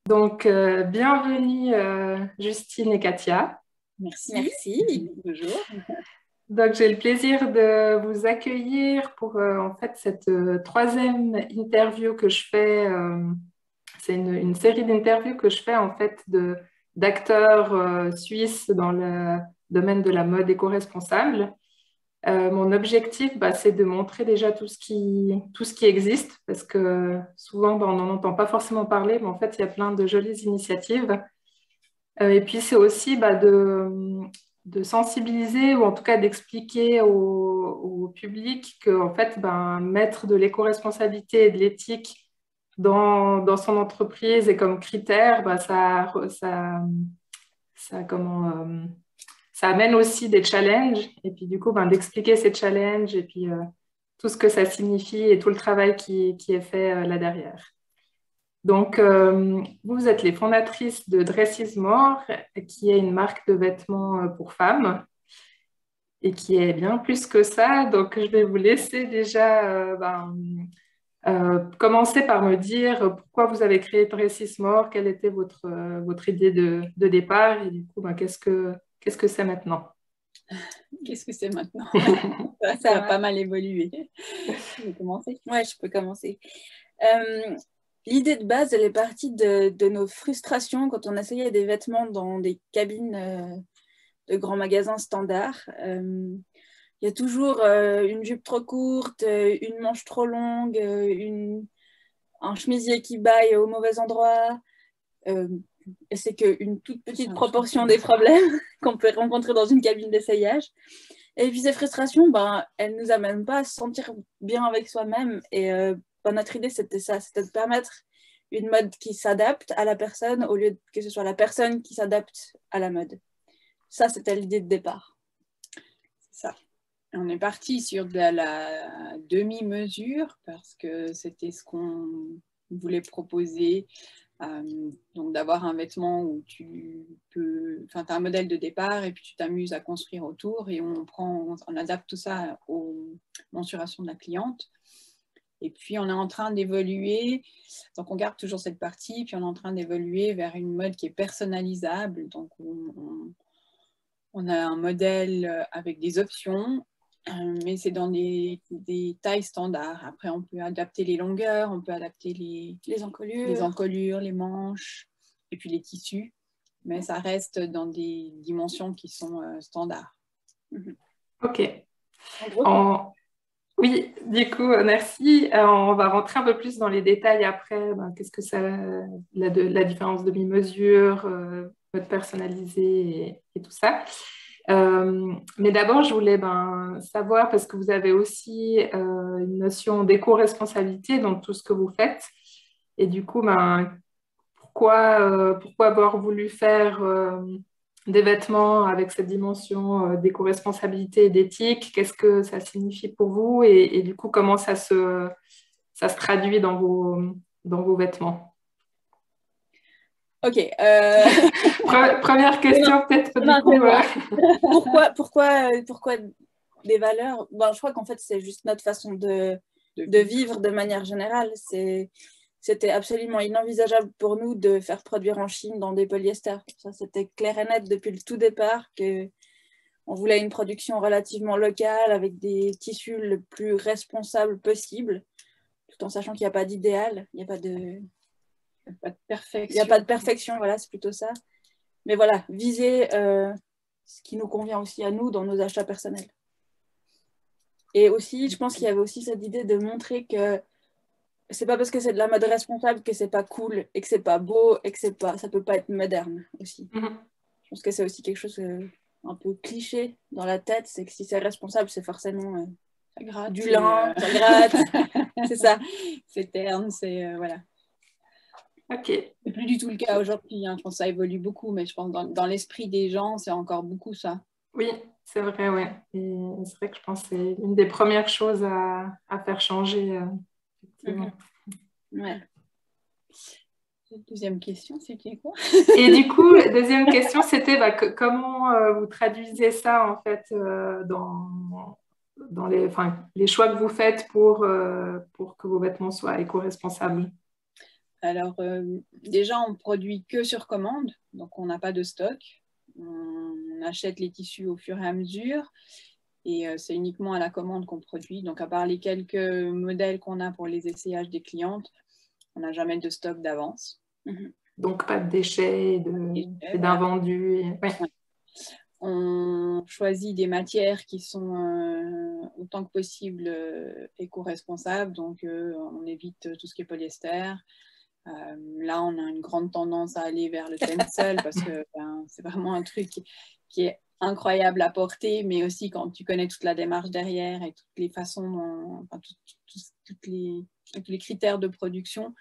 Donc, bienvenue Justine et Katia. Merci. Merci. Bonjour. Donc, j'ai le plaisir de vous accueillir pour en fait cette troisième interview que je fais. C'est une série d'interviews que je fais en fait d'acteurs suisses dans le domaine de la mode éco-responsable. Mon objectif, c'est de montrer déjà tout ce qui existe, parce que souvent, on n'en entend pas forcément parler, mais en fait, il y a plein de jolies initiatives. Et puis, c'est aussi de sensibiliser, ou en tout cas d'expliquer au public que, en fait, mettre de l'éco-responsabilité et de l'éthique dans son entreprise et comme critère, ça amène aussi des challenges, et puis du coup, d'expliquer ces challenges, et puis tout ce que ça signifie et tout le travail qui est fait là derrière. Donc, vous êtes les fondatrices de Dress Is More, qui est une marque de vêtements pour femmes, et qui est bien plus que ça. Donc, je vais vous laisser déjà commencer par me dire pourquoi vous avez créé Dress Is More, quelle était votre idée de départ, et du coup, qu'est-ce que c'est maintenant? Qu'est-ce que c'est maintenant? Ça a pas mal évolué. Je vais commencer. Ouais, je peux commencer. L'idée de base, elle est partie de nos frustrations quand on essayait des vêtements dans des cabines de grands magasins standards. Il y a toujours une jupe trop courte, une manche trop longue, un chemisier qui baille au mauvais endroit. Et c'est qu'une toute petite proportion des problèmes qu'on peut rencontrer dans une cabine d'essayage. Et puis ces frustrations, elles ne nous amènent pas à se sentir bien avec soi-même. Et notre idée, c'était ça, c'était de permettre une mode qui s'adapte à la personne au lieu que ce soit la personne qui s'adapte à la mode. Ça, c'était l'idée de départ. C'est ça. On est parti sur de la demi-mesure parce que c'était ce qu'on voulait proposer. Donc d'avoir un vêtement où tu as un modèle de départ et puis tu t'amuses à construire autour et on adapte tout ça aux mensurations de la cliente. Et puis on est en train d'évoluer, donc on garde toujours cette partie, puis on est en train d'évoluer vers une mode qui est personnalisable. Donc on a un modèle avec des options, mais c'est dans des tailles standards. Après, on peut adapter les longueurs, on peut adapter les encolures, les manches, et puis les tissus. Mais ça reste dans des dimensions qui sont standards. Ok. Oui, du coup, merci. On va rentrer un peu plus dans les détails après. Qu'est-ce que c'est la différence de demi-mesure, mode personnalisé et tout ça. Mais d'abord, je voulais savoir, parce que vous avez aussi une notion d'éco-responsabilité dans tout ce que vous faites. Et du coup, pourquoi avoir voulu faire des vêtements avec cette dimension d'éco-responsabilité et d'éthique? Qu'est-ce que ça signifie pour vous? Et du coup, comment ça se traduit dans vos vêtements? Ok. Première question, peut-être. Pourquoi des valeurs? Je crois qu'en fait, c'est juste notre façon de vivre de manière générale. C'était absolument inenvisageable pour nous de faire produire en Chine dans des polyesters. Ça, c'était clair et net depuis le tout départ qu'on voulait une production relativement locale avec des tissus le plus responsables possible, tout en sachant qu'il n'y a pas d'idéal, il n'y a pas de perfection. Il n'y a pas de perfection, voilà, c'est plutôt ça. Mais voilà, viser ce qui nous convient aussi à nous dans nos achats personnels. Et aussi, je pense qu'il y avait aussi cette idée de montrer que c'est pas parce que c'est de la mode responsable que c'est pas cool et que c'est pas beau et que ça peut pas être moderne aussi. Je pense que c'est aussi quelque chose un peu cliché dans la tête, c'est que si c'est responsable, c'est forcément du lin, ça gratte, c'est ça. C'est terne, c'est voilà. Ok. C'est plus du tout le cas aujourd'hui, hein. Je pense que ça évolue beaucoup, mais je pense que dans l'esprit des gens, c'est encore beaucoup ça. Oui, c'est vrai, ouais. Et c'est vrai que je pense que c'est une des premières choses à faire changer, effectivement. Ouais. Deuxième question, c'était quoi? Et du coup, deuxième question, c'était comment vous traduisez ça en fait dans les choix que vous faites pour que vos vêtements soient éco-responsables? Alors, déjà, on produit que sur commande, donc on n'a pas de stock. On achète les tissus au fur et à mesure et c'est uniquement à la commande qu'on produit. Donc, à part les quelques modèles qu'on a pour les essayages des clientes, on n'a jamais de stock d'avance. Donc, pas de déchets et d'invendus. Ouais. On choisit des matières qui sont autant que possible éco-responsables, donc on évite tout ce qui est polyester. Là, on a une grande tendance à aller vers le tencel parce que c'est vraiment un truc qui est incroyable à porter, mais aussi quand tu connais toute la démarche derrière et toutes les façons, tous les critères de production,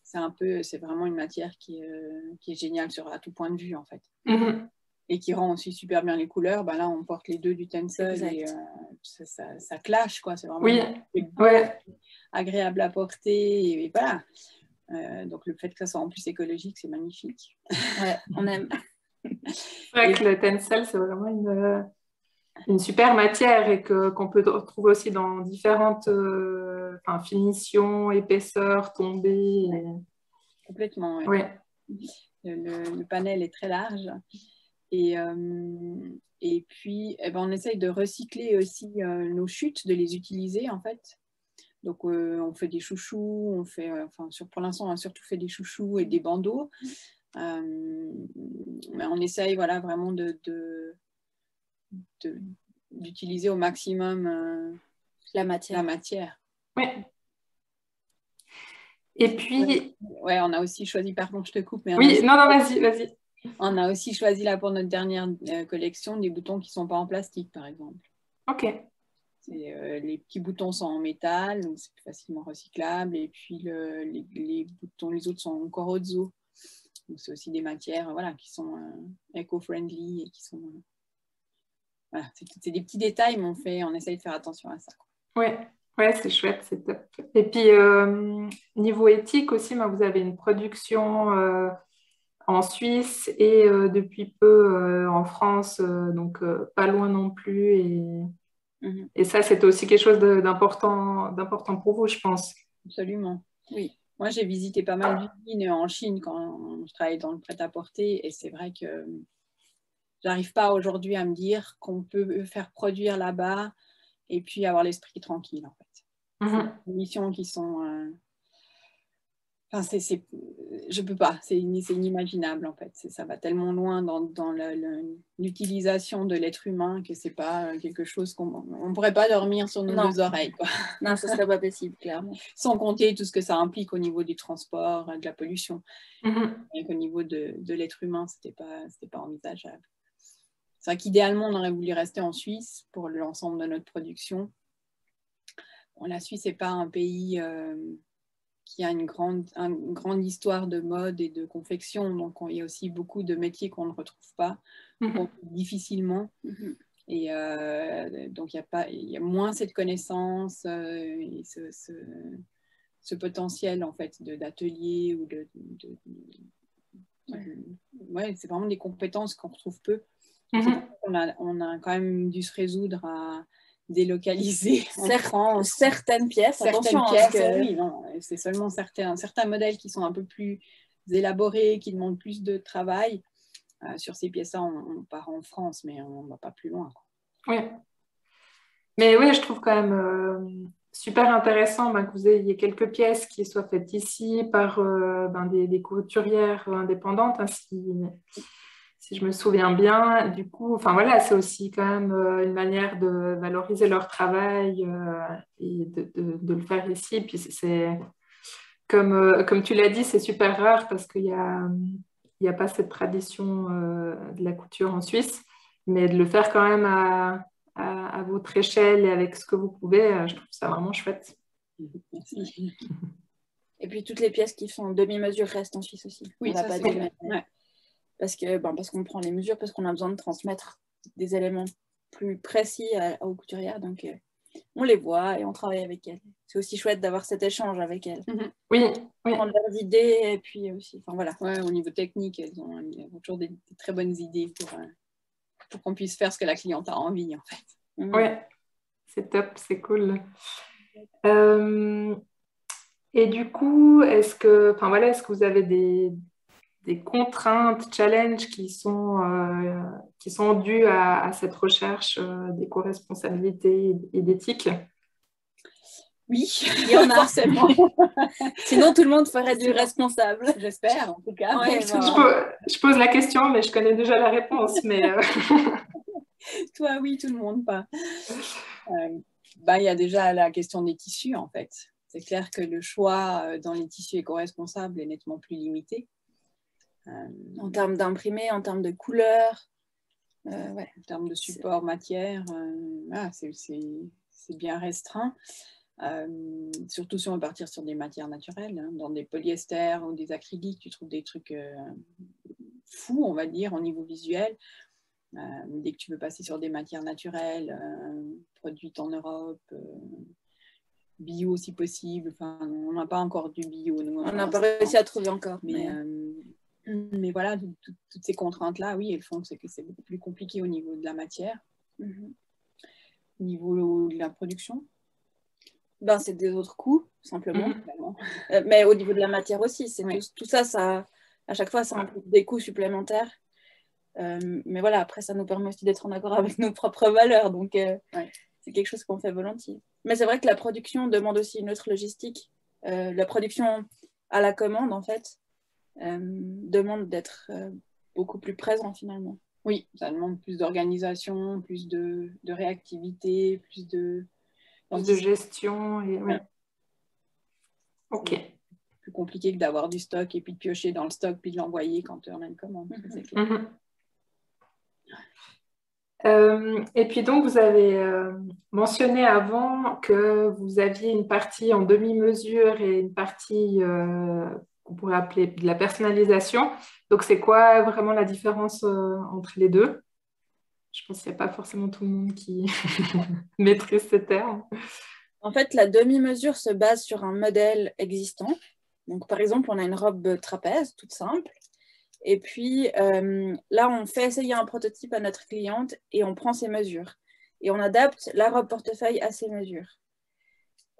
c'est vraiment une matière qui est géniale à tout point de vue en fait. Et qui rend aussi super bien les couleurs. Là, on porte les deux du tencel et ça clash, quoi. C'est vraiment agréable à porter et voilà. Donc le fait que ça soit en plus écologique, c'est magnifique. Ouais, on aime. C'est vrai que le tencel, c'est vraiment une super matière et qu'on peut retrouver aussi dans différentes finitions, épaisseurs, tombées. Complètement, oui. Ouais. Le panel est très large. Et puis, on essaye de recycler aussi nos chutes, de les utiliser en fait. Donc, on fait des chouchous, pour l'instant, on a surtout fait des chouchous et des bandeaux. Mais on essaye vraiment d'utiliser au maximum la matière. Ouais. Et puis... Ouais, on a aussi choisi, pardon, je te coupe. Mais oui, non, vas-y. On a aussi choisi là pour notre dernière collection des boutons qui ne sont pas en plastique, par exemple. Ok. Les petits boutons sont en métal, donc c'est plus facilement recyclable. Et puis les boutons, les autres sont en corozzo. Donc c'est aussi des matières qui sont éco-friendly et qui sont... c'est des petits détails, mais on essaye de faire attention à ça. Ouais, c'est chouette, c'est top. Et puis, niveau éthique aussi, vous avez une production en Suisse et depuis peu en France, donc pas loin non plus. Et ça, c'était aussi quelque chose d'important pour vous, je pense. Absolument, oui. Moi, j'ai visité pas mal d'usines en Chine quand je travaillais dans le prêt-à-porter et c'est vrai que j'arrive pas aujourd'hui à me dire qu'on peut faire produire là-bas et puis avoir l'esprit tranquille, en fait. C'est des missions qui sont... je peux pas, c'est inimaginable en fait. Ça va tellement loin dans l'utilisation de l'être humain que c'est pas quelque chose on pourrait pas dormir sur nos deux oreilles, quoi. Non, ça serait pas possible, clairement. Sans compter tout ce que ça implique au niveau du transport, de la pollution. Et qu'au niveau de l'être humain, c'était pas envisageable. C'est vrai qu'idéalement, on aurait voulu rester en Suisse pour l'ensemble de notre production. Bon, la Suisse n'est pas un pays qui a une grande histoire de mode et de confection. Donc, il y a aussi beaucoup de métiers qu'on ne retrouve pas, difficilement. Et donc, il y a moins cette connaissance et ce potentiel, en fait, d'atelier ou c'est vraiment des compétences qu'on retrouve peu. On a quand même dû se résoudre à délocaliser certaines pièces. Oui, non, c'est seulement certains modèles qui sont un peu plus élaborés, qui demandent plus de travail. Sur ces pièces-là, on part en France, mais on ne va pas plus loin, quoi. Oui. Mais oui, je trouve quand même super intéressant que vous ayez quelques pièces qui soient faites ici par des couturières indépendantes, hein, si je me souviens bien. Du coup, c'est aussi quand même une manière de valoriser leur travail et de le faire ici. Puis c'est comme tu l'as dit, c'est super rare parce qu'il y a pas cette tradition de la couture en Suisse, mais de le faire quand même à votre échelle et avec ce que vous pouvez, je trouve ça vraiment chouette. Merci. Et puis toutes les pièces qui sont demi-mesure restent en Suisse aussi. Oui, ça c'est vrai. Parce qu'on prend les mesures, parce qu'on a besoin de transmettre des éléments plus précis aux couturières. Donc on les voit et on travaille avec elles. C'est aussi chouette d'avoir cet échange avec elles. Oui. Prendre leurs idées et puis aussi, au niveau technique, elles ont toujours des très bonnes idées pour qu'on puisse faire ce que la cliente a envie, en fait. Oui, c'est top, c'est cool. Et du coup, est-ce que vous avez des contraintes, challenges qui sont dues à cette recherche d'éco-responsabilité et d'éthique? Oui, Il y en a forcément. Sinon, tout le monde ferait du responsable. J'espère, en tout cas. Ouais, Je pose la question, mais je connais déjà la réponse. Toi, oui, tout le monde pas. Il y a déjà la question des tissus, en fait. C'est clair que le choix dans les tissus éco-responsables est nettement plus limité. En termes d'imprimé, en termes de couleur. En termes de support, matière, c'est bien restreint. Surtout si on veut partir sur des matières naturelles, hein. Dans des polyesters ou des acryliques, tu trouves des trucs fous, on va dire, au niveau visuel. Dès que tu veux passer sur des matières naturelles, produites en Europe, bio si possible, enfin, on n'a pas encore du bio. Nous, on n'a pas réussi à trouver encore. Mais voilà, toutes ces contraintes-là, oui, elles font que c'est beaucoup plus compliqué au niveau de la matière. Au niveau de la production, c'est des autres coûts, simplement. Mais au niveau de la matière aussi, tout ça, à chaque fois, ça implique des coûts supplémentaires. Mais voilà, après, ça nous permet aussi d'être en accord avec nos propres valeurs. Donc, c'est quelque chose qu'on fait volontiers. Mais c'est vrai que la production demande aussi une autre logistique. La production à la commande, en fait, demande d'être beaucoup plus présent, finalement. Oui, ça demande plus d'organisation, plus de réactivité, plus de gestion. Ok. Plus compliqué que d'avoir du stock et puis de piocher dans le stock puis de l'envoyer quand on a une commande. C'est clair. Et puis donc, vous avez mentionné avant que vous aviez une partie en demi-mesure et une partie qu'on pourrait appeler de la personnalisation. Donc, c'est quoi vraiment la différence entre les deux? Je pense qu'il n'y a pas forcément tout le monde qui maîtrise ces termes. En fait, la demi-mesure se base sur un modèle existant. Donc, par exemple, on a une robe trapèze toute simple. Et puis là, on fait essayer un prototype à notre cliente et on prend ses mesures. Et on adapte la robe portefeuille à ses mesures.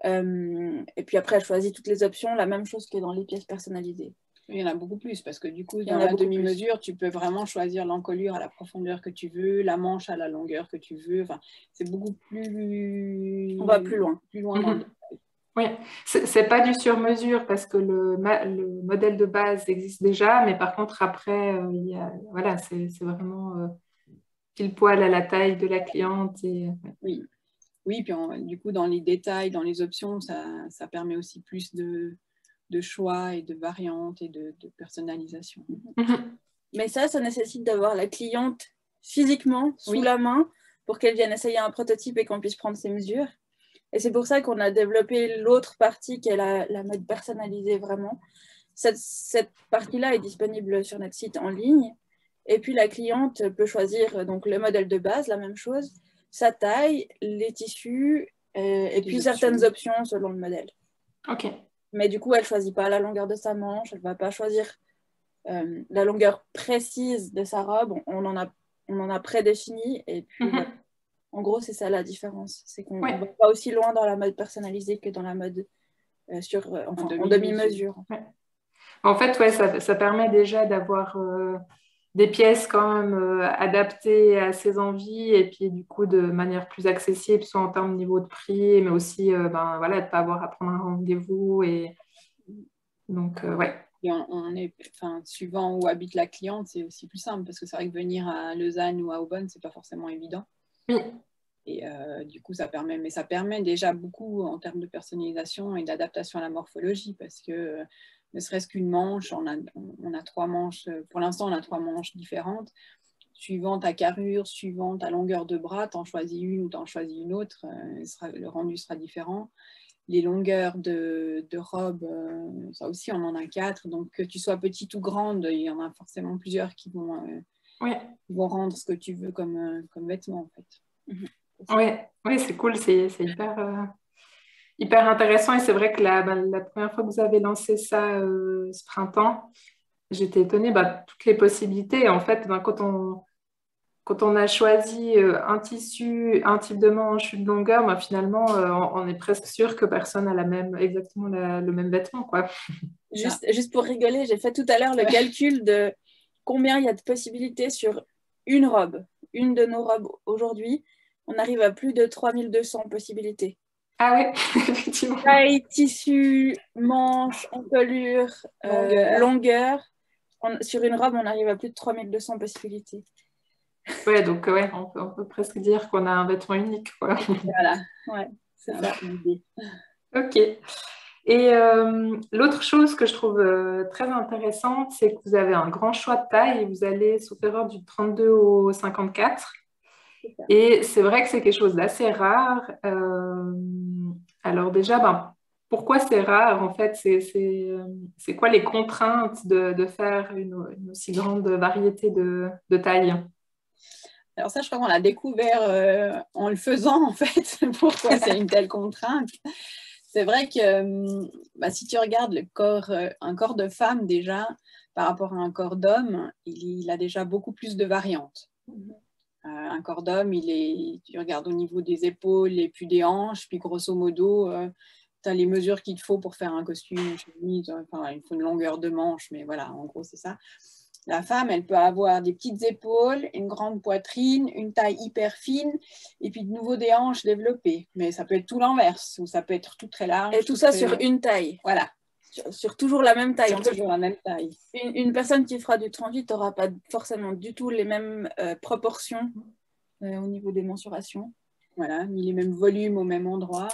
Et puis après, elle choisit toutes les options, la même chose que dans les pièces personnalisées. Il y en a beaucoup plus parce que du coup, dans la demi-mesure, tu peux vraiment choisir l'encolure à la profondeur que tu veux, la manche à la longueur que tu veux. Enfin, c'est beaucoup plus... On va plus loin. Dans le... Oui, c'est pas du sur-mesure parce que le modèle de base existe déjà, mais par contre, après, c'est vraiment pile poil à la taille de la cliente. Oui, puis du coup, dans les détails, dans les options, ça permet aussi plus de choix et de variantes et de personnalisation. Mais ça nécessite d'avoir la cliente physiquement sous la main pour qu'elle vienne essayer un prototype et qu'on puisse prendre ses mesures. Et c'est pour ça qu'on a développé l'autre partie qui est la mode personnalisée vraiment. Cette partie-là est disponible sur notre site en ligne. Et puis la cliente peut choisir donc, le modèle de base, la même chose, sa taille, les tissus et puis certaines options selon le modèle. Ok. Mais du coup, elle ne choisit pas la longueur de sa manche, elle ne va pas choisir la longueur précise de sa robe. On en a prédéfini. Et puis, en gros, c'est ça la différence. C'est qu'on ne va pas aussi loin dans la mode personnalisée que dans la mode en demi-mesure. En fait, ça permet déjà d'avoir des pièces quand même adaptées à ses envies et puis du coup de manière plus accessible, soit en termes de niveau de prix, mais aussi de ne pas avoir à prendre un rendez-vous. Et donc, Et suivant où habite la cliente, c'est aussi plus simple parce que c'est vrai que venir à Lausanne ou à Aubonne, c'est pas forcément évident. Oui. Et du coup, ça permet déjà beaucoup en termes de personnalisation et d'adaptation à la morphologie parce que ne serait-ce qu'une manche, on a 3 manches, pour l'instant, on a 3 manches différentes. Suivant ta carrure, suivant ta longueur de bras, tu en choisis une ou tu en choisis une autre, le rendu sera différent. Les longueurs de robe, ça aussi, on en a 4. Donc, que tu sois petite ou grande, il y en a forcément plusieurs qui vont rendre ce que tu veux comme vêtement, en fait. Oui, c'est cool, c'est hyper intéressant. Et c'est vrai que la première fois que vous avez lancé ça ce printemps, j'étais étonnée de toutes les possibilités. En fait, quand quand on a choisi un tissu, un type de manche, une longueur, bah, finalement, on est presque sûr que personne a exactement le même vêtement, quoi. Juste pour rigoler, j'ai fait tout à l'heure le calcul de combien il y a de possibilités sur une robe. Une de nos robes aujourd'hui, on arrive à plus de 3200 possibilités. Ah oui, effectivement. Taille, tissu, manche, encolure, longueur. Sur une robe, on arrive à plus de 3200 possibilités. Ouais, donc ouais, on peut presque dire qu'on a un vêtement unique, quoi. Voilà, ouais, c'est ça l'idée. Ok. Et l'autre chose que je trouve très intéressante, c'est que vous avez un grand choix de taille. Vous allez, sauf erreur, du 32 au 54. Et c'est vrai que c'est quelque chose d'assez rare. Alors déjà, pourquoi c'est rare? En fait, c'est quoi les contraintes de faire une aussi grande variété de tailles? Alors ça, je crois qu'on l'a découvert en le faisant, en fait, pourquoi c'est une telle contrainte. C'est vrai que si tu regardes un corps de femme déjà, par rapport à un corps d'homme, il a déjà beaucoup plus de variantes. Un corps d'homme, tu regardes au niveau des épaules et puis des hanches, puis grosso modo, tu as les mesures qu'il te faut pour faire un costume, une chemise, enfin, il faut une longueur de manche, mais voilà, en gros, c'est ça. La femme, elle peut avoir des petites épaules, une grande poitrine, une taille hyper fine, et puis de nouveau des hanches développées. Mais ça peut être tout l'inverse, ou ça peut être tout très large. Et tout ça sur une taille. Voilà. Sur toujours la même taille. Toujours la même taille. Une personne qui fera du 38 n'aura pas forcément du tout les mêmes proportions au niveau des mensurations. Voilà, ni les mêmes volumes au même endroit.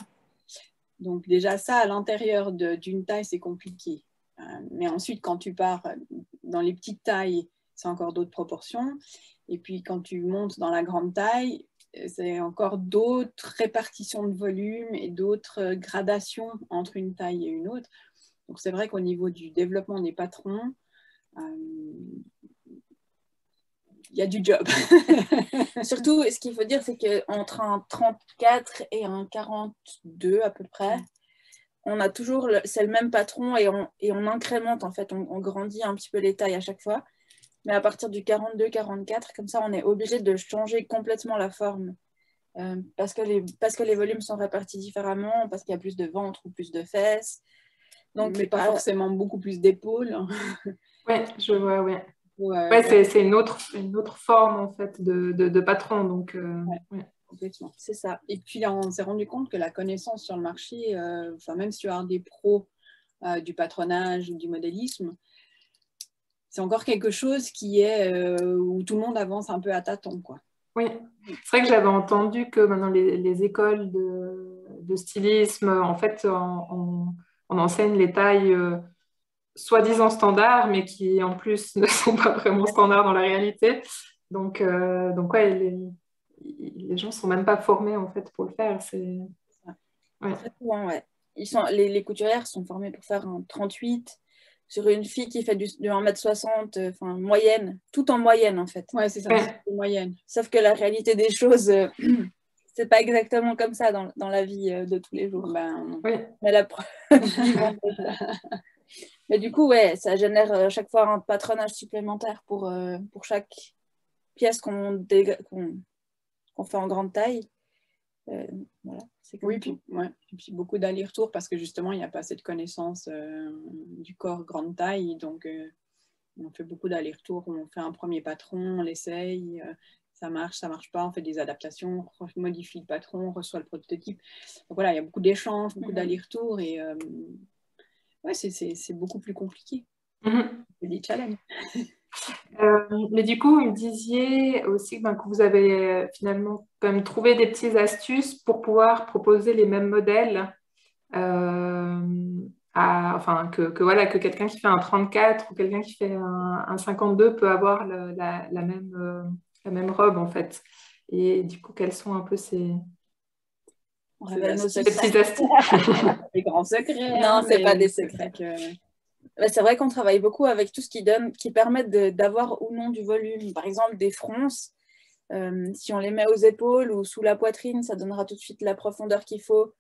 Donc déjà ça, à l'intérieur d'une taille, c'est compliqué. Mais ensuite, quand tu pars dans les petites tailles, c'est encore d'autres proportions. Et puis quand tu montes dans la grande taille, c'est encore d'autres répartitions de volume et d'autres gradations entre une taille et une autre. Donc c'est vrai qu'au niveau du développement des patrons, il y a du job. Surtout, ce qu'il faut dire, c'est qu'entre un 34 et un 42 à peu près, on a toujours, c'est le même patron et on incrémente en fait, on grandit un petit peu les tailles à chaque fois. Mais à partir du 42-44, comme ça, on est obligé de changer complètement la forme. Parce que les volumes sont répartis différemment, parce qu'il y a plus de ventre ou plus de fesses. Donc, mais pas forcément beaucoup plus d'épaules. Oui, je vois, oui. Ouais, c'est une autre forme en fait de patron. Donc, ouais. Complètement. C'est ça. Et puis, on s'est rendu compte que la connaissance sur le marché, même si tu as des pros du patronage ou du modélisme, c'est encore quelque chose qui est où tout le monde avance un peu à tâtons, quoi. Oui, c'est vrai que j'avais entendu que maintenant les écoles de stylisme, en fait, on enseigne les tailles soi-disant standards, mais qui en plus ne sont pas vraiment standards dans la réalité. Donc ouais, les gens ne sont même pas formés en fait pour le faire. C'est ouais. Très souvent, ouais. Les couturières sont formées pour faire un 38 sur une fille qui fait du 1m60, enfin moyenne, tout en moyenne en fait. Ouais, c'est ça, c'est moyenne. Sauf que la réalité des choses, c'est pas exactement comme ça dans la vie de tous les jours. Oui. Mais la preuve Mais du coup, ouais, ça génère à chaque fois un patronage supplémentaire pour chaque pièce qu'on fait en grande taille. Voilà, oui, et puis beaucoup d'allers-retours parce que justement, il n'y a pas assez de connaissance du corps grande taille. Donc, on fait beaucoup d'allers-retours. On fait un premier patron, on l'essaye. Ça marche pas. On fait des adaptations, on modifie le patron, on reçoit le prototype. Donc voilà, il y a beaucoup d'échanges, beaucoup d'allers-retours. Et ouais, c'est beaucoup plus compliqué. C'est des challenges. Mais du coup, vous me disiez aussi que vous avez finalement quand même trouvé des petites astuces pour pouvoir proposer les mêmes modèles, que quelqu'un qui fait un 34 ou quelqu'un qui fait un 52 peut avoir la même robe en fait. Et du coup, quels sont un peu ces petites astuces? Des grands secrets. Non, c'est pas des secrets. C'est vrai qu'on travaille beaucoup avec tout ce qui permet d'avoir ou non du volume. Par exemple, des fronces, si on les met aux épaules ou sous la poitrine, ça donnera tout de suite la profondeur qu'il faut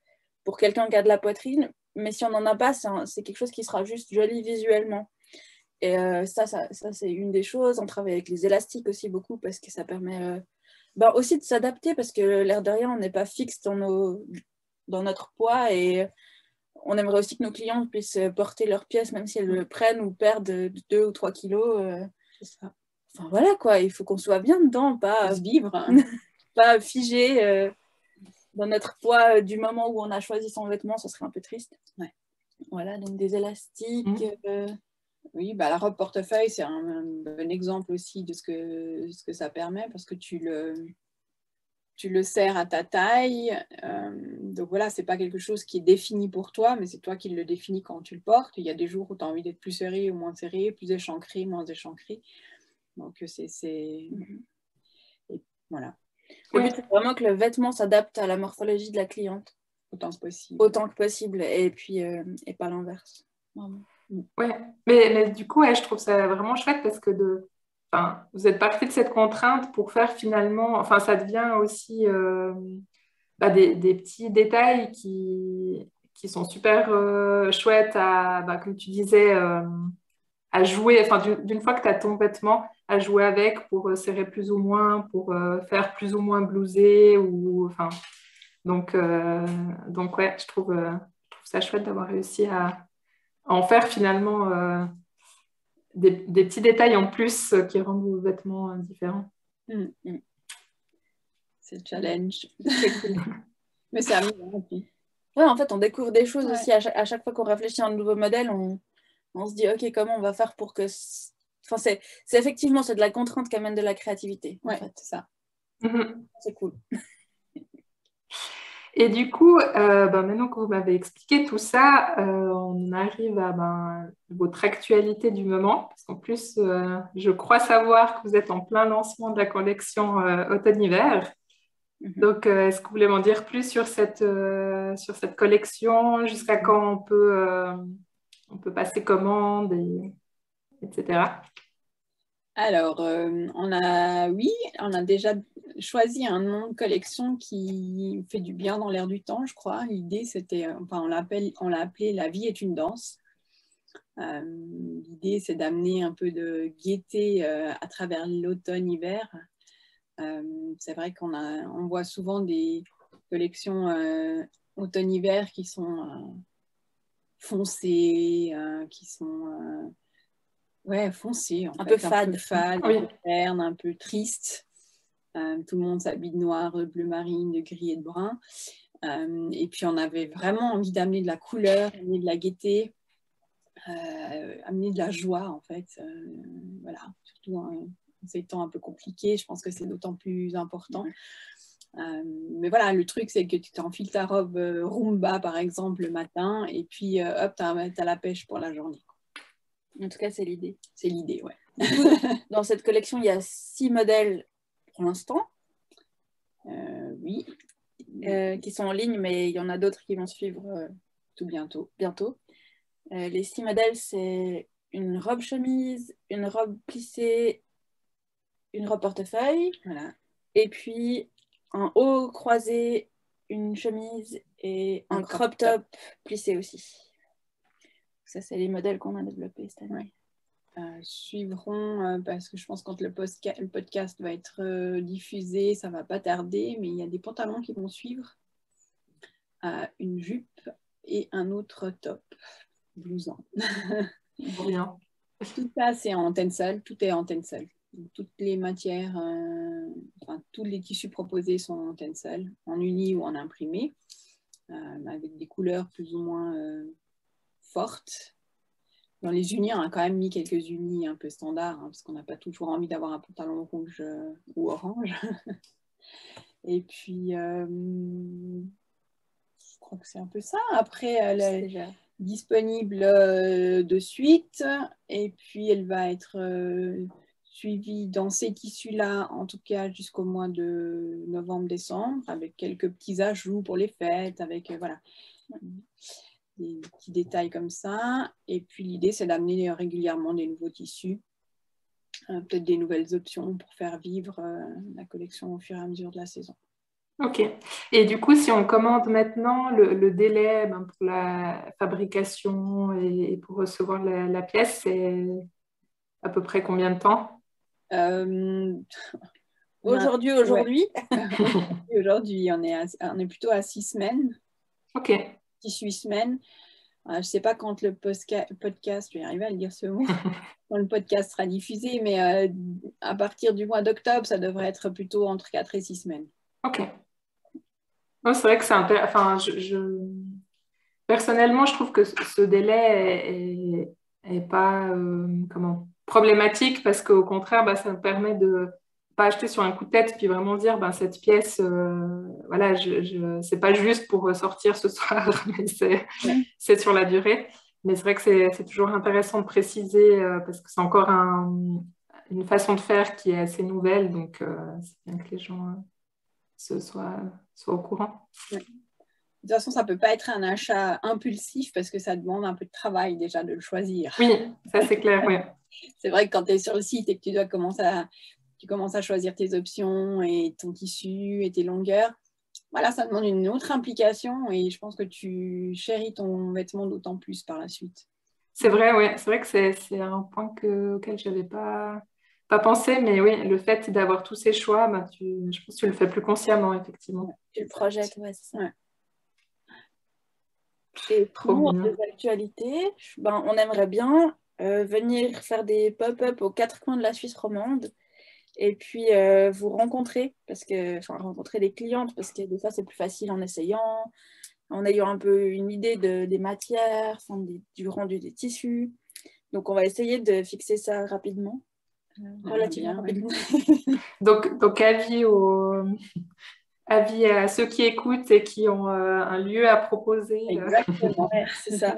pour quelqu'un qui a de la poitrine. Mais si on n'en a pas, c'est quelque chose qui sera juste joli visuellement. Et ça c'est une des choses. On travaille avec les élastiques aussi beaucoup parce que ça permet aussi de s'adapter parce que l'air de rien, on n'est pas fixe dans notre poids et on aimerait aussi que nos clients puissent porter leurs pièces même si elles le prennent ou perdent 2 ou 3 kilos. C'est ça. Enfin voilà quoi, il faut qu'on soit bien dedans, pas se vivre, pas figé dans notre poids du moment où on a choisi son vêtement, ça serait un peu triste. Ouais. Voilà, donc des élastiques. Oui, la robe portefeuille, c'est un bon exemple aussi de ce que ça permet parce que tu le serres à ta taille. Donc voilà, c'est pas quelque chose qui est défini pour toi, mais c'est toi qui le définis quand tu le portes. Il y a des jours où tu as envie d'être plus serré ou moins serré, plus échancré, moins échancré. Donc c'est... Voilà. Le but, c'est vraiment que le vêtement s'adapte à la morphologie de la cliente. Autant que possible. Autant que possible, et puis et pas l'inverse. Ouais, mais du coup, je trouve ça vraiment chouette parce que vous êtes parti de cette contrainte pour faire finalement, ça devient aussi des petits détails qui sont super chouettes comme tu disais, à jouer, d'une fois que tu as ton vêtement, à jouer avec pour serrer plus ou moins, pour faire plus ou moins blousé, donc ouais, je trouve ça chouette d'avoir réussi à en faire finalement des petits détails en plus qui rendent vos vêtements différents. C'est le challenge. Mais c'est amusant. Ouais, en fait, on découvre des choses aussi. À chaque fois qu'on réfléchit à un nouveau modèle, on se dit, OK, comment on va faire pour que... c'est effectivement, c'est de la contrainte qui amène de la créativité. Ouais, en fait. C'est ça. C'est cool. Et du coup, maintenant que vous m'avez expliqué tout ça, on arrive à votre actualité du moment. Parce qu'en plus, je crois savoir que vous êtes en plein lancement de la collection automne-hiver. Donc, est-ce que vous voulez m'en dire plus sur cette collection? Jusqu'à quand on peut passer commande, etc. Alors, on a déjà choisi un nom de collection qui fait du bien dans l'air du temps, je crois. L'idée, c'était, on l'a appelé La vie est une danse. L'idée, c'est d'amener un peu de gaieté à travers l'automne-hiver. C'est vrai qu'on voit souvent des collections automne-hiver qui sont foncées, qui sont foncées, un peu fade, un peu terne, un peu triste. Tout le monde s'habille de noir, de bleu marine, de gris et de brun. Et puis on avait vraiment envie d'amener de la couleur, amener de la gaieté, amener de la joie en fait. Voilà, surtout en ces temps un peu compliqués, je pense que c'est d'autant plus important. Mais voilà, le truc c'est que tu t'enfiles ta robe Roomba par exemple le matin et puis hop, t'as la pêche pour la journée. En tout cas, c'est l'idée. C'est l'idée, ouais. Dans cette collection, il y a 6 modèles pour l'instant. Oui. Qui sont en ligne, mais il y en a d'autres qui vont suivre tout bientôt. Les 6 modèles, c'est une robe chemise, une robe plissée, une robe portefeuille, voilà. Et puis un haut croisé, une chemise et un crop top plissé aussi. Ça, c'est les modèles qu'on a développés cette année. Suivront, parce que je pense que quand le podcast va être diffusé, ça ne va pas tarder, mais il y a des pantalons qui vont suivre, une jupe et un autre top, blouson. Bien. Tout ça, c'est en tencel, tout est en tencel. Toutes les matières, tous les tissus proposés sont en tencel, en uni ou en imprimé, avec des couleurs plus ou moins fortes. Dans les unis, on a quand même mis quelques unis un peu standards, parce qu'on n'a pas toujours envie d'avoir un pantalon rouge ou orange. Et puis, je crois que c'est un peu ça. Après, elle est déjà disponible de suite. Et puis, elle va être suivie dans ces tissus-là, en tout cas jusqu'au mois de novembre-décembre, avec quelques petits ajouts pour les fêtes, avec voilà. Des petits détails comme ça. Et puis l'idée, c'est d'amener régulièrement des nouveaux tissus, peut-être des nouvelles options pour faire vivre la collection au fur et à mesure de la saison. Ok. Et du coup, si on commande maintenant, le délai pour la fabrication et pour recevoir la pièce, à peu près combien de temps? Aujourd'hui, Aujourd'hui, on est plutôt à 6 semaines. Ok. 18 semaines. Je ne sais pas quand le podcast, je vais arriver à le dire ce mot, quand le podcast sera diffusé, mais à partir du mois d'octobre, ça devrait être plutôt entre 4 et 6 semaines. Ok. Non, c'est vrai que c'est intéressant. Enfin, personnellement, je trouve que ce délai est pas problématique parce qu'au contraire, bah, ça me permet de pas acheter sur un coup de tête puis vraiment dire ben, cette pièce, voilà, c'est pas juste pour sortir ce soir, mais c'est sur la durée. Mais c'est vrai que c'est toujours intéressant de préciser parce que c'est encore une façon de faire qui est assez nouvelle, donc c'est bien que les gens soient au courant. Ouais. De toute façon, ça ne peut pas être un achat impulsif parce que ça demande un peu de travail déjà de le choisir. Oui, ça c'est clair, oui. C'est vrai que quand tu es sur le site et que tu commences à choisir tes options et ton tissu et tes longueurs, voilà, ça demande une autre implication et je pense que tu chéris ton vêtement d'autant plus par la suite. C'est vrai, oui. C'est vrai que c'est un point auquel je n'avais pas pensé, mais oui, le fait d'avoir tous ces choix, bah, je pense que tu le fais plus consciemment, effectivement. Tu le projettes, ouais, c'est ça. Ouais. Et Trop pour bien. les actualités, ben, on aimerait bien venir faire des pop-up aux 4 coins de la Suisse romande et puis vous rencontrer, rencontrer des clientes, parce que des fois c'est plus facile en essayant, en ayant un peu une idée des matières, du rendu des tissus. Donc on va essayer de fixer ça rapidement, relativement rapidement. Donc avis à ceux qui écoutent et qui ont un lieu à proposer. Exactement, ouais, c'est ça.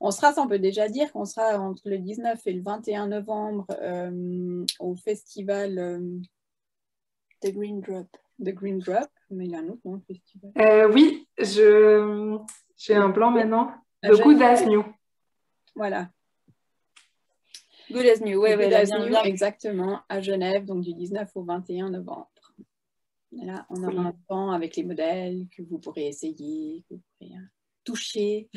On peut déjà dire qu'on sera entre le 19 et le 21 novembre au festival The Green Drop. The Green Drop, mais il y a un autre nom, le festival. Oui, j'ai un blanc maintenant. The Good as New. Voilà. Good as New, ouais, Good as New, exactement, à Genève, donc du 19 au 21 novembre. Et là, on aura un temps avec les modèles que vous pourrez essayer, que vous pourrez toucher.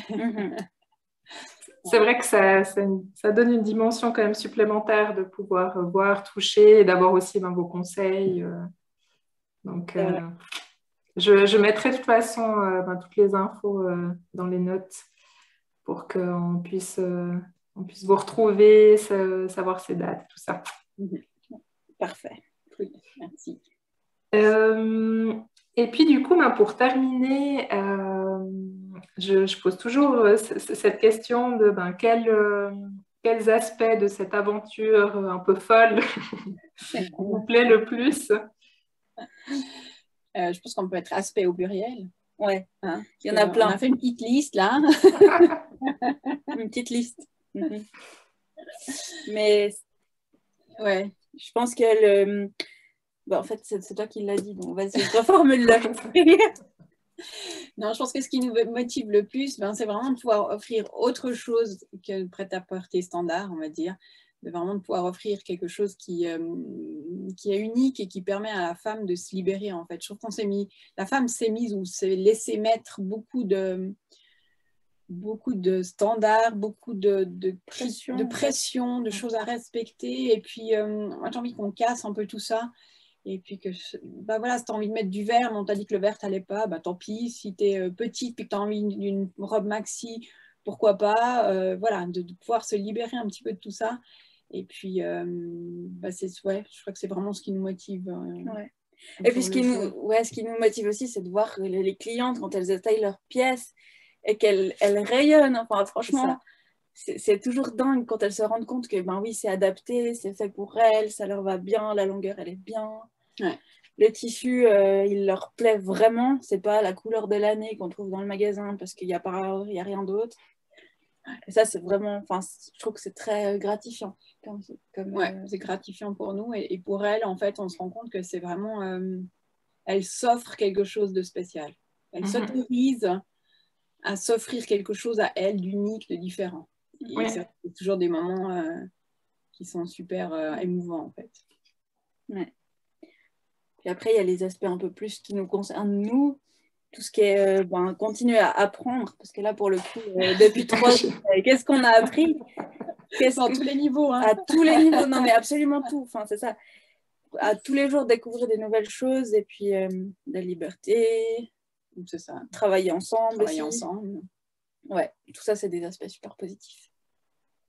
C'est vrai que ça donne une dimension quand même supplémentaire de pouvoir voir, toucher et d'avoir aussi vos conseils. Donc, je mettrai de toute façon toutes les infos dans les notes pour qu'on puisse vous retrouver, savoir ces dates, tout ça. Parfait. Oui, merci. Et puis du coup, pour terminer, je pose toujours cette question de quels aspects de cette aventure un peu folle vous plaît le plus? Je pense qu'on peut être aspect au pluriel. Ouais, hein, il y en a plein. On a fait une petite liste là. Une petite liste. Mais ouais, je pense que en fait, c'est toi qui l'as dit, donc vas-y, reformule-le. Non, je pense que ce qui nous motive le plus, c'est vraiment de pouvoir offrir autre chose que le prêt-à-porter standard, on va dire. De vraiment de pouvoir offrir quelque chose qui est unique et qui permet à la femme de se libérer, en fait. Je trouve la femme s'est mise ou s'est laissée mettre beaucoup de standards, beaucoup de pression, de choses à respecter. Et puis, moi, j'ai envie qu'on casse un peu tout ça. Et puis que, voilà, si tu as envie de mettre du vert, mais on t'a dit que le vert t'allait pas, tant pis. Si tu es petite et que tu as envie d'une robe maxi, pourquoi pas. Voilà, de pouvoir se libérer un petit peu de tout ça. Et puis, je crois que c'est vraiment ce qui nous motive. Ouais. Et puis, ce qui nous motive aussi, c'est de voir les clientes, quand elles essayent leurs pièces et qu'elles rayonnent. Enfin, franchement, c'est toujours dingue quand elles se rendent compte que, oui, c'est adapté, c'est fait pour elles, ça leur va bien, la longueur, elle est bien. Ouais. Le tissu, il leur plaît vraiment. C'est pas la couleur de l'année qu'on trouve dans le magasin parce qu'il y a rien d'autre. Et ça, c'est vraiment, je trouve que c'est très gratifiant. C'est gratifiant pour nous et pour elle, en fait, on se rend compte que c'est vraiment, elle s'offre quelque chose de spécial. Elle s'autorise à s'offrir quelque chose à elle d'unique, de différent. Et c'est toujours des moments qui sont super émouvants, en fait. Ouais. Puis après, il y a les aspects un peu plus qui nous concernent, nous. Tout ce qui est continuer à apprendre, parce que là, pour le coup, depuis 3 ans, qu'est-ce qu'on a appris? Dans tous les niveaux. Hein. À tous les niveaux, non mais absolument tout. Enfin, c'est ça. À tous les jours, découvrir des nouvelles choses et puis la liberté. C'est ça. Travailler ensemble. Travailler ensemble. Ouais, tout ça, c'est des aspects super positifs.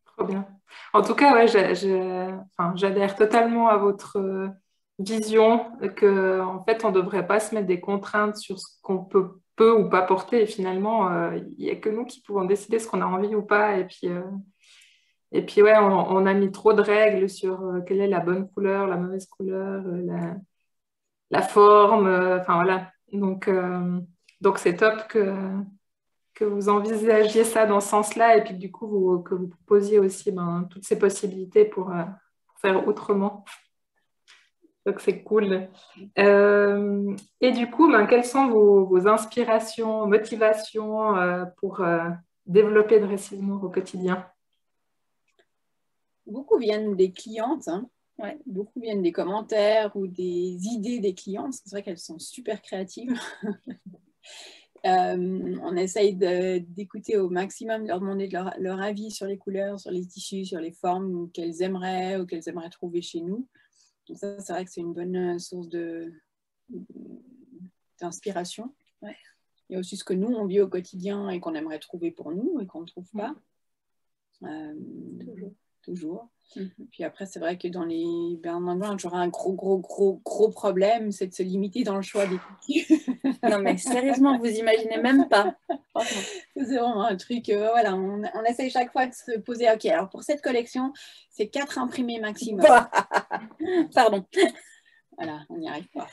Trop bien. En tout cas, ouais, j'adhère totalement à votre vision que, en fait, on ne devrait pas se mettre des contraintes sur ce qu'on peut ou pas porter. Et finalement, il n'y a que nous qui pouvons décider ce qu'on a envie ou pas. Et puis ouais, on a mis trop de règles sur quelle est la bonne couleur, la mauvaise couleur, la forme. Enfin, voilà. Donc c'est top que vous envisagiez ça dans ce sens-là et puis du coup, que vous proposiez aussi toutes ces possibilités pour faire autrement. Donc, c'est cool. Et du coup, quelles sont vos inspirations, motivations pour développer Dress Moore au quotidien? Beaucoup viennent des clientes. Hein. Ouais, beaucoup viennent des commentaires ou des idées des clientes. C'est vrai qu'elles sont super créatives. On essaye d'écouter au maximum, de leur demander leur avis sur les couleurs, sur les tissus, sur les formes qu'elles aimeraient ou qu'elles aimeraient trouver chez nous. Donc ça, c'est vrai que c'est une bonne source d'inspiration. Ouais. Il y a aussi ce que nous, on vit au quotidien et qu'on aimerait trouver pour nous et qu'on ne trouve pas. Toujours. Puis après, c'est vrai que dans les Bernardins, j'aurais un gros problème, c'est de se limiter dans le choix des tissus. Non, mais sérieusement, vous imaginez même pas. C'est vraiment un truc, voilà, on essaye chaque fois de se poser, ok, alors pour cette collection, c'est 4 imprimés maximum. Pardon. Voilà, on n'y arrive pas.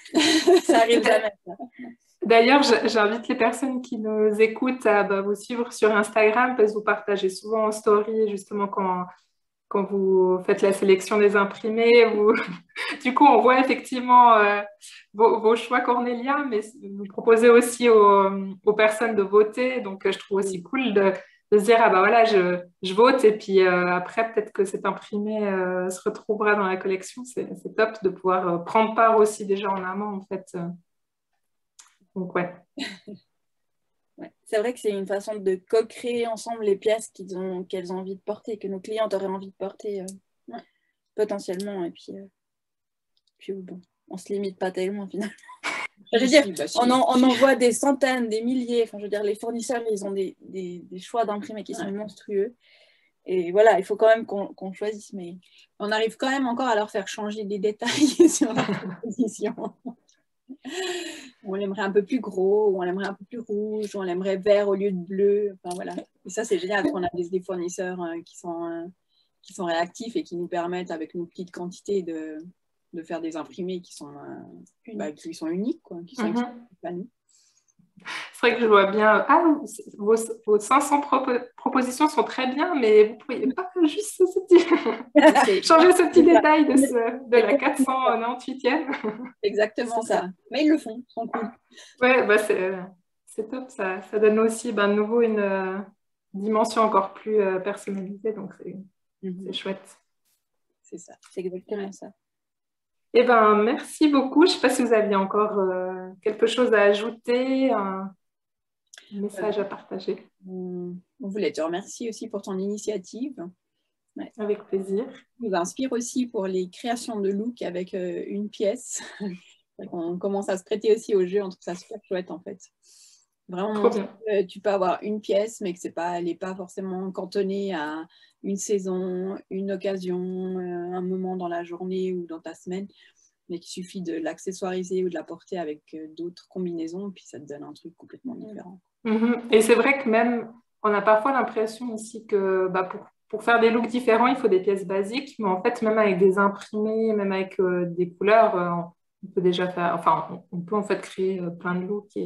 Ça arrive jamais. D'ailleurs, j'invite les personnes qui nous écoutent à vous suivre sur Instagram parce que vous partagez souvent en story justement quand vous faites la sélection des imprimés. Du coup, on voit effectivement vos choix cornéliens, mais vous proposez aussi aux personnes de voter. Donc, je trouve aussi cool de se dire, voilà, je vote et puis après, peut-être que cet imprimé se retrouvera dans la collection. C'est top de pouvoir prendre part aussi déjà en amont, en fait. Donc, ouais. Ouais. C'est vrai que c'est une façon de co-créer ensemble les pièces qu'elles ont envie de porter, que nos clientes auraient envie de porter potentiellement. Et puis bon, on se limite pas tellement finalement. Je veux dire, on en voit des centaines, des milliers. Enfin, je veux dire, les fournisseurs, ils ont des choix d'imprimés qui sont monstrueux. Et voilà, il faut quand même qu'on choisisse. Mais on arrive quand même encore à leur faire changer des détails sur la composition. On l'aimerait un peu plus gros, ou on l'aimerait un peu plus rouge, ou on l'aimerait vert au lieu de bleu. Enfin, voilà. Et ça, c'est génial qu'on a des fournisseurs qui sont réactifs et qui nous permettent, avec nos petites quantités, de faire des imprimés qui sont uniques, quoi, qui sont exclusifs à nous. C'est vrai que je vois bien. Vos 500 propositions sont très bien, mais vous ne pourriez pas juste changer ce petit détail de la 498e. Exactement ça. Mais ils le font, ils sont cool. Ouais, c'est top. Ça donne aussi de nouveau une dimension encore plus personnalisée, donc c'est chouette. C'est ça, c'est exactement ça. Eh bien, merci beaucoup. Je ne sais pas si vous aviez encore quelque chose à ajouter, un message à partager. On voulait te remercier aussi pour ton initiative. Ouais. Avec plaisir. Ça nous inspire aussi pour les créations de look avec une pièce. On commence à se prêter aussi au jeu, on trouve ça super chouette en fait. Vraiment, tu peux avoir une pièce, mais que elle n'est pas forcément cantonnée à une saison, une occasion, un moment dans la journée ou dans ta semaine, mais qu'il suffit de l'accessoiriser ou de la porter avec d'autres combinaisons, puis ça te donne un truc complètement différent. Et c'est vrai que même, on a parfois l'impression aussi que pour faire des looks différents, il faut des pièces basiques, mais en fait, même avec des imprimés, même avec des couleurs, on peut déjà faire, enfin, on peut en fait créer plein de looks.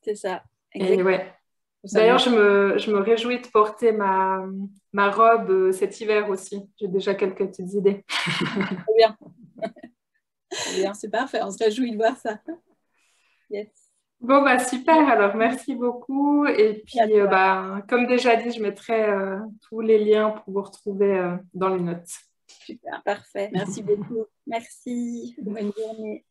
C'est ça. Et ouais. D'ailleurs, je me réjouis de porter ma robe cet hiver aussi. J'ai déjà quelques petites idées. Très bien. Bien, c'est parfait. On se réjouit de voir ça. Yes. Bon, super. Alors, merci beaucoup. Et puis, comme déjà dit, je mettrai tous les liens pour vous retrouver dans les notes. Super, parfait. Merci beaucoup. Merci. Bonne journée.